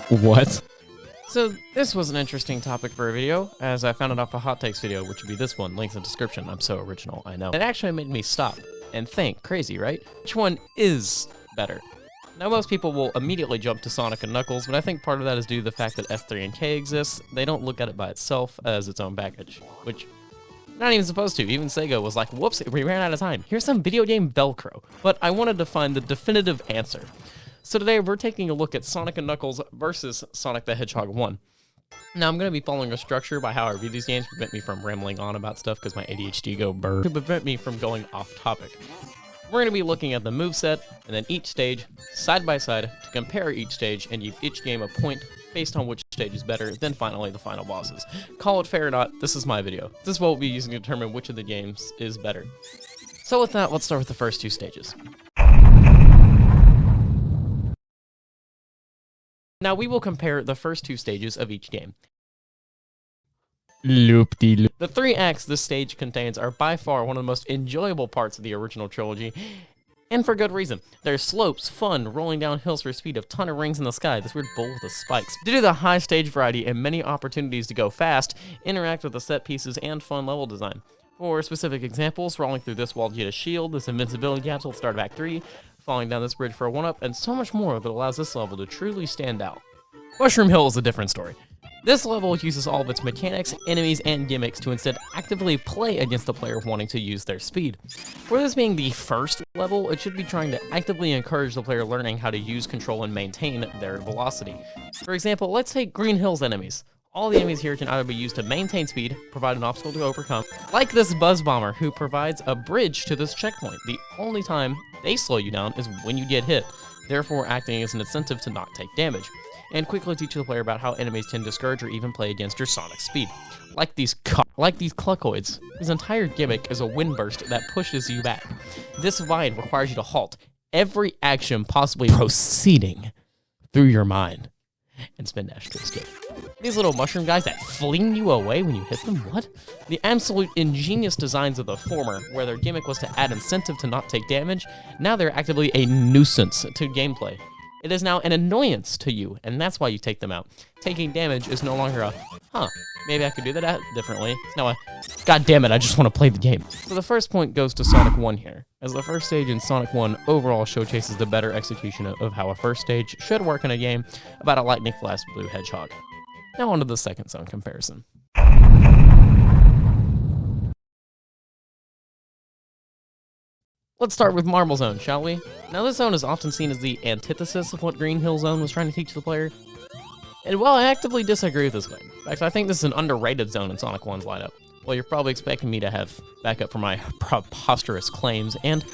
What? So this was an interesting topic for a video, as I found it off a hot takes video, which would be this one, links in the description. I'm so original, I know. It actually made me stop and think, crazy, right? Which one is better? Now most people will immediately jump to Sonic and Knuckles, but I think part of that is due to the fact that S3 and K exists. They don't look at it by itself as its own package, which not even supposed to. Even Sega was like, whoops, we ran out of time. Here's some video game Velcro. But I wanted to find the definitive answer. So today we're taking a look at Sonic and Knuckles versus Sonic the Hedgehog 1. Now I'm going to be following a structure by how I review these games to prevent me from rambling on about stuff because my ADHD go brr, to prevent me from going off topic. We're going to be looking at the moveset and then each stage side by side to compare each stage and give each game a point based on which stage is better, then finally the final bosses. Call it fair or not, this is my video. This is what we'll be using to determine which of the games is better. So with that, let's start with the first two stages. Now we will compare the first two stages of each game. Loop-de-loop. The three acts this stage contains are by far one of the most enjoyable parts of the original trilogy, and for good reason. There's slopes, fun, rolling down hills for speed, a ton of rings in the sky, this weird bowl with the spikes. Due to the high stage variety and many opportunities to go fast, interact with the set pieces, and fun level design. For specific examples, rolling through this wall to get a shield, this invincibility capsule to start of Act 3, falling down this bridge for a 1-up, and so much more that allows this level to truly stand out. Mushroom Hill is a different story. This level uses all of its mechanics, enemies, and gimmicks to instead actively play against the player wanting to use their speed. For this being the first level, it should be trying to actively encourage the player learning how to use control and maintain their velocity. For example, let's take Green Hill's enemies. All the enemies here can either be used to maintain speed, provide an obstacle to overcome, like this Buzz Bomber who provides a bridge to this checkpoint. The only time they slow you down is when you get hit, therefore acting as an incentive to not take damage, and quickly teach the player about how enemies can discourage or even play against your Sonic speed. Like these Cluckoids, whose entire gimmick is a wind burst that pushes you back. This vine requires you to halt every action possibly proceeding through your mind and spin dash to escape. These little mushroom guys that fling you away when you hit them, what? The absolute ingenious designs of the former, where their gimmick was to add incentive to not take damage, now they're actively a nuisance to gameplay. It is now an annoyance to you, and that's why you take them out. Taking damage is no longer a, maybe I could do that differently. It's now a, god damn it, I just want to play the game. So the first point goes to Sonic 1 here, as the first stage in Sonic 1 overall showcases the better execution of how a first stage should work in a game about a lightning-fast blue hedgehog. Now on to the second zone comparison. Let's start with Marble Zone, shall we? Now this zone is often seen as the antithesis of what Green Hill Zone was trying to teach the player. And while I actively disagree with this claim, in fact I think this is an underrated zone in Sonic 1's lineup. Well, you're probably expecting me to have backup for my preposterous claims, and,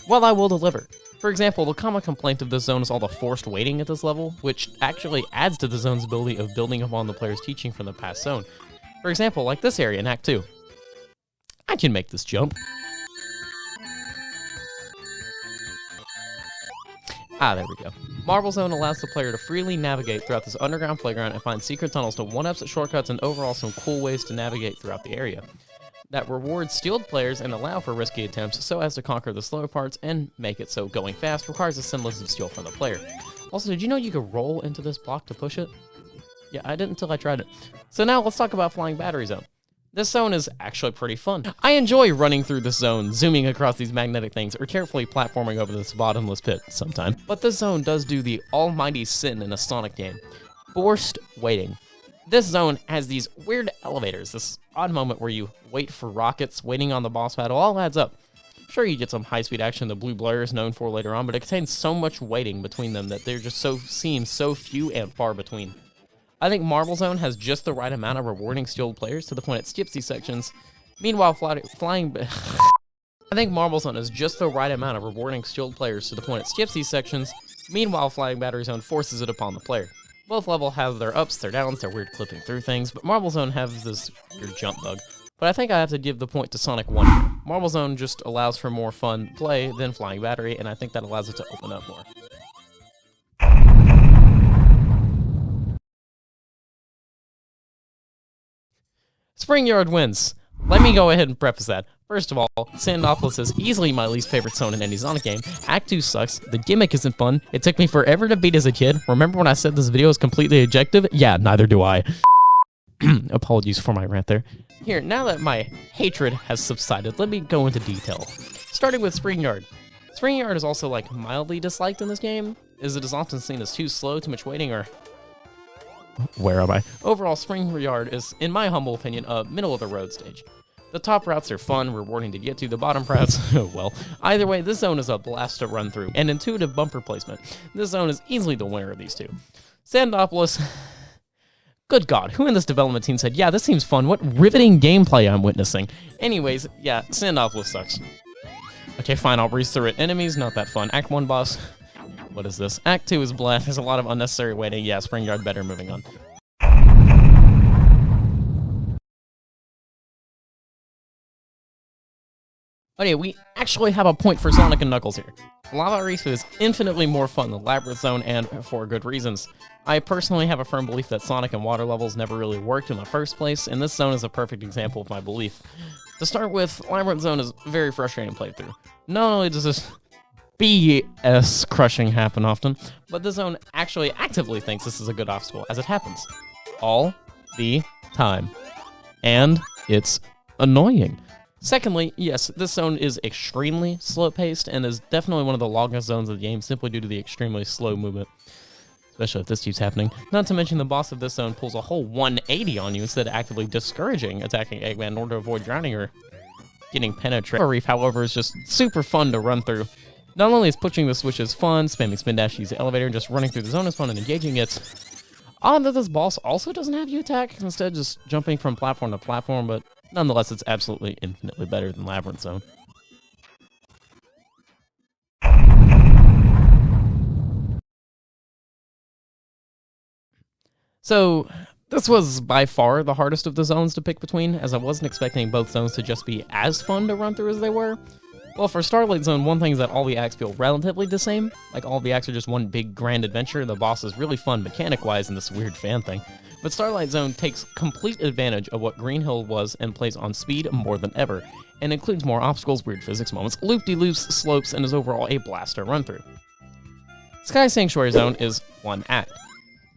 well, I will deliver. For example, the common complaint of this zone is all the forced waiting at this level, which actually adds to the zone's ability of building upon the player's teaching from the past zone. For example, like this area in Act 2. I can make this jump. There we go. Marble Zone allows the player to freely navigate throughout this underground playground and find secret tunnels to 1-ups at shortcuts and overall some cool ways to navigate throughout the area that reward skilled players and allow for risky attempts so as to conquer the slower parts and make it so going fast requires a semblance of skill from the player. Also, did you know you could roll into this block to push it? Yeah, I didn't until I tried it. So now let's talk about Flying Battery Zone. This zone is actually pretty fun. I enjoy running through this zone, zooming across these magnetic things, or carefully platforming over this bottomless pit sometime. But this zone does do the almighty sin in a Sonic game. Forced waiting. This zone has these weird elevators, this odd moment where you wait for rockets, waiting on the boss battle, all adds up. Sure, you get some high-speed action the Blue Blur is known for later on, but it contains so much waiting between them that they're just seem so few and far between. I think Marble Zone has just the right amount of rewarding skilled players to the point it skips these sections. Meanwhile, I think Marble Zone is just the right amount of rewarding skilled players to the point it skips these sections. Meanwhile, Flying Battery Zone forces it upon the player. Both levels have their ups, their downs, their weird clipping through things, but Marble Zone has this weird jump bug. But I think I have to give the point to Sonic 1 here. Marble Zone just allows for more fun play than Flying Battery, and I think that allows it to open up more. Spring Yard wins. Let me go ahead and preface that. First of all, Sandopolis is easily my least favorite zone in any Sonic game. Act 2 sucks, the gimmick isn't fun, it took me forever to beat as a kid. Remember when I said this video is completely objective? Yeah, neither do I. Apologies for my rant there. Here, now that my hatred has subsided, let me go into detail. Starting with Spring Yard. Spring Yard is also like mildly disliked in this game, as it is often seen as too slow, too much waiting, or... Where am I? Overall, Spring Yard is, in my humble opinion, a middle-of-the-road stage. The top routes are fun, rewarding to get to. The bottom routes, well, either way, this zone is a blast to run through, and intuitive bumper placement. This zone is easily the winner of these two. Sandopolis, good God, who in this development team said, yeah, this seems fun, what riveting gameplay I'm witnessing. Anyways, yeah, Sandopolis sucks. Okay, fine, I'll breeze through it. Enemies, not that fun. Act 1 boss, what is this? Act 2 is blah, there's a lot of unnecessary waiting. Yeah, Spring Yard better, moving on. Okay, we actually have a point for Sonic and Knuckles here. Lava Reef is infinitely more fun than Labyrinth Zone, and for good reasons. I personally have a firm belief that Sonic and water levels never really worked in the first place, and this zone is a perfect example of my belief. To start with, Labyrinth Zone is very frustrating to play through. Not only does this BS crushing happen often, but the zone actually actively thinks this is a good obstacle, as it happens. All the time. And it's annoying. Secondly, yes, this zone is extremely slow-paced and is definitely one of the longest zones of the game simply due to the extremely slow movement. Especially if this keeps happening. Not to mention the boss of this zone pulls a whole 180 on you instead of actively discouraging attacking Eggman in order to avoid drowning or getting penetrated. Lava Reef, however, is just super fun to run through. Not only is pushing the switches fun, spamming spin dash, use the elevator, and just running through the zone is fun and engaging, it's odd that this boss also doesn't have you attack, instead just jumping from platform to platform, but nonetheless, it's absolutely infinitely better than Labyrinth Zone. So, this was by far the hardest of the zones to pick between, as I wasn't expecting both zones to just be as fun to run through as they were. Well, for Starlight Zone, one thing is that all the acts feel relatively the same. Like, all the acts are just one big grand adventure, the boss is really fun mechanic-wise in this weird fan thing. But Starlight Zone takes complete advantage of what Green Hill was and plays on speed more than ever, and includes more obstacles, weird physics moments, loop-de-loops, slopes, and is overall a blast to run through. Sky Sanctuary Zone is one act,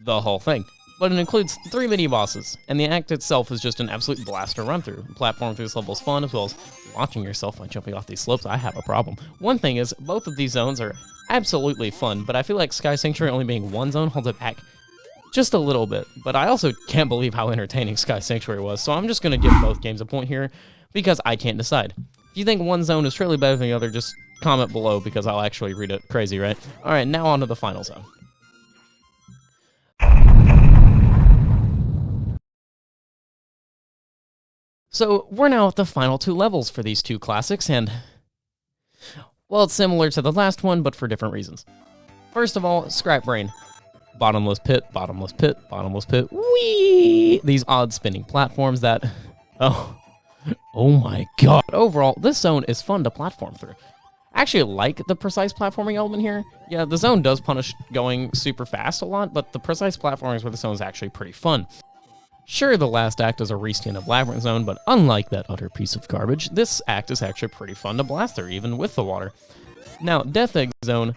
the whole thing, but it includes 3 mini-bosses, and the act itself is just an absolute blast to run through. Platforming through this level is fun, as well as launching yourself by jumping off these slopes. I have a problem. One thing is, both of these zones are absolutely fun, but I feel like Sky Sanctuary only being one zone holds it back just a little bit, but I also can't believe how entertaining Sky Sanctuary was, so I'm just going to give both games a point here, because I can't decide. If you think one zone is truly better than the other, just comment below, because I'll actually read it. Crazy, right? Alright, now on to the final zone. So, we're now at the final 2 levels for these 2 classics, and... well, it's similar to the last one, but for different reasons. First of all, Scrap Brain. Bottomless pit, bottomless pit, bottomless pit, whee! These odd spinning platforms that... oh my god. Overall, this zone is fun to platform through. I actually like the precise platforming element here. Yeah, the zone does punish going super fast a lot, but the precise platforming is where the zone is actually pretty fun. Sure, the last act is a reskin of Labyrinth Zone, but unlike that utter piece of garbage, this act is actually pretty fun to blast through, even with the water. Now, Death Egg Zone,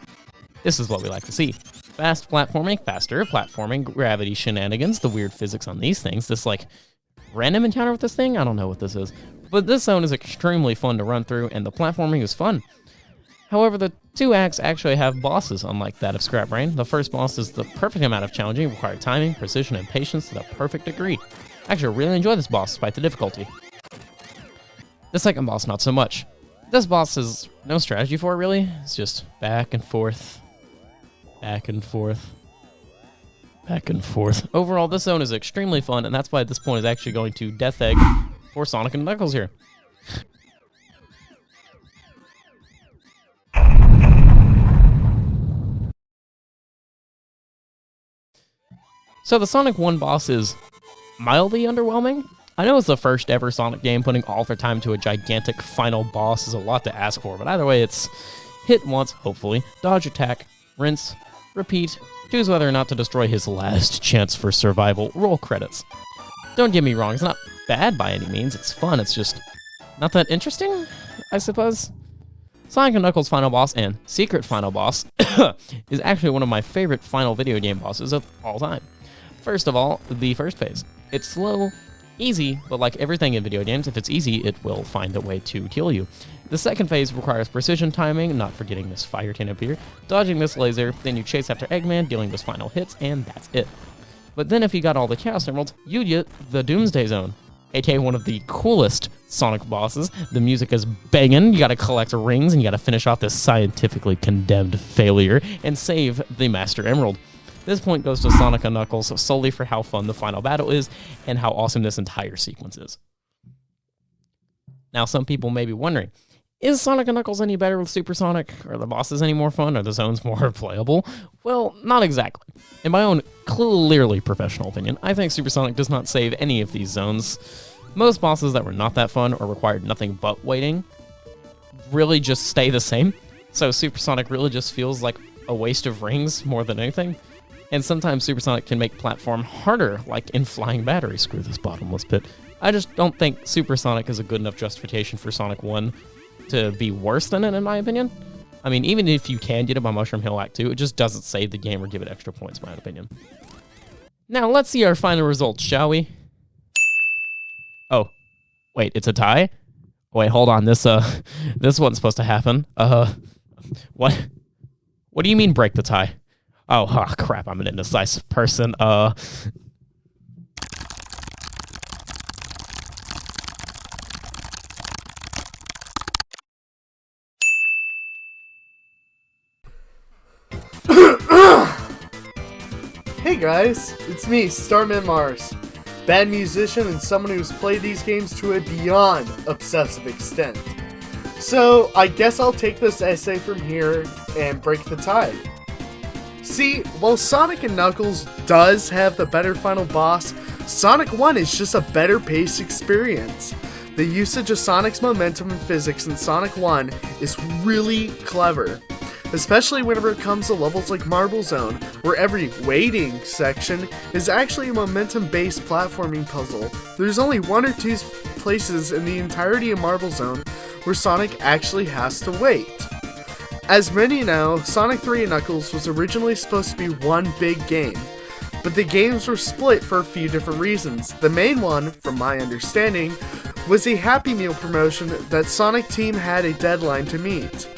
this is what we like to see. Fast platforming, faster platforming, gravity shenanigans, the weird physics on these things, this, like, random encounter with this thing? I don't know what this is. But this zone is extremely fun to run through, and the platforming is fun. However, the 2 acts actually have bosses, unlike that of Scrap Brain. The first boss is the perfect amount of challenging, required timing, precision, and patience to the perfect degree. I actually really enjoy this boss, despite the difficulty. The second boss, not so much. This boss has no strategy for it, really. It's just back and forth, back and forth, back and forth. Overall, this zone is extremely fun, and that's why at this point is actually going to Death Egg for Sonic and Knuckles here. So the Sonic 1 boss is mildly underwhelming. I know it's the first ever Sonic game, putting all their time to a gigantic final boss is a lot to ask for, but either way, it's hit once, hopefully, dodge attack, rinse, repeat, choose whether or not to destroy his last chance for survival, roll credits. Don't get me wrong, it's not bad by any means, it's fun, it's just Not that interesting, I suppose? Sonic & Knuckles' final boss and secret final boss is actually one of my favorite final video game bosses of all time. First of all, the first phase. It's slow, easy, but like everything in video games, if it's easy, it will find a way to kill you. The second phase requires precision timing, not forgetting this fire tin up here, dodging this laser, then you chase after Eggman, dealing those final hits, and that's it. But then if you got all the Chaos Emeralds, you get the Doomsday Zone, aka one of the coolest Sonic bosses. The music is banging, you gotta collect rings, and you gotta finish off this scientifically condemned failure and save the Master Emerald. This point goes to Sonic & Knuckles solely for how fun the final battle is and how awesome this entire sequence is. Now, some people may be wondering, is Sonic & Knuckles any better with Super Sonic? Are the bosses any more fun? Are the zones more playable? Well, not exactly. In my own clearly professional opinion, I think Super Sonic does not save any of these zones. Most bosses that were not that fun or required nothing but waiting really just stay the same. So Super Sonic really just feels like a waste of rings more than anything. And sometimes Super Sonic can make platform harder, like in Flying Battery. Screw this bottomless pit. I just don't think Super Sonic is a good enough justification for Sonic 1 to be worse than it, in my opinion. I mean, even if you can get it by Mushroom Hill Act 2, it just doesn't save the game or give it extra points, in my opinion. Now, let's see our final results, shall we? Oh, wait, it's a tie? Wait, hold on, this wasn't supposed to happen. What do you mean break the tie? Oh, crap, I'm an indecisive person. Hey guys, it's me, Starman Mars, bad musician and someone who's played these games to a beyond obsessive extent. So, I guess I'll take this essay from here and break the tie. See, while Sonic & Knuckles does have the better final boss, Sonic 1 is just a better paced experience. The usage of Sonic's momentum and physics in Sonic 1 is really clever. Especially whenever it comes to levels like Marble Zone, where every waiting section is actually a momentum-based platforming puzzle. There's only one or two places in the entirety of Marble Zone where Sonic actually has to wait. As many know, Sonic 3 and Knuckles was originally supposed to be one big game, but the games were split for a few different reasons. The main one, from my understanding, was a Happy Meal promotion that Sonic Team had a deadline to meet.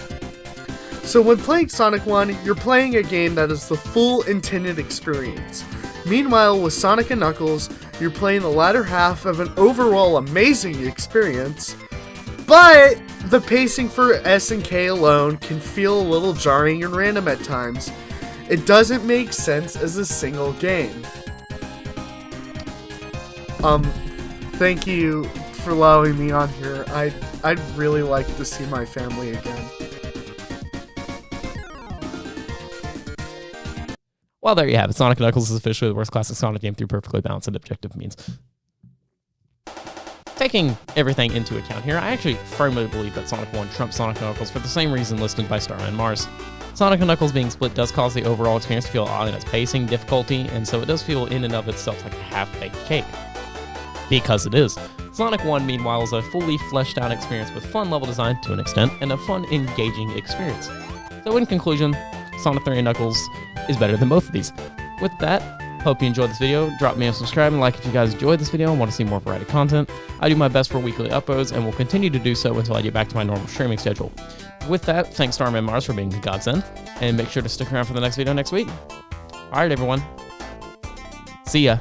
So when playing Sonic 1, you're playing a game that is the full intended experience. Meanwhile, with Sonic & Knuckles, you're playing the latter half of an overall amazing experience, but the pacing for S and K alone can feel a little jarring and random at times. It doesn't make sense as a single game. Thank you for allowing me on here. I'd really like to see my family again. Well, there you have it. Sonic & Knuckles is officially the worst classic Sonic game through perfectly balanced and objective means. Taking everything into account here, I actually firmly believe that Sonic 1 trumps Sonic & Knuckles for the same reason listed by Starman Mars. Sonic & Knuckles being split does cause the overall experience to feel odd in its pacing, difficulty, and so it does feel in and of itself like a half-baked cake. Because it is. Sonic 1, meanwhile, is a fully fleshed out experience with fun level design to an extent, and a fun, engaging experience. So in conclusion, Sonic 3 and Knuckles is better than both of these. With that, hope you enjoyed this video. Drop me a subscribe and like if you guys enjoyed this video and want to see more variety content. I do my best for weekly uploads and will continue to do so until I get back to my normal streaming schedule. With that, thanks Starman Mars for being a godsend, and make sure to stick around for the next video next week. Alright everyone, see ya.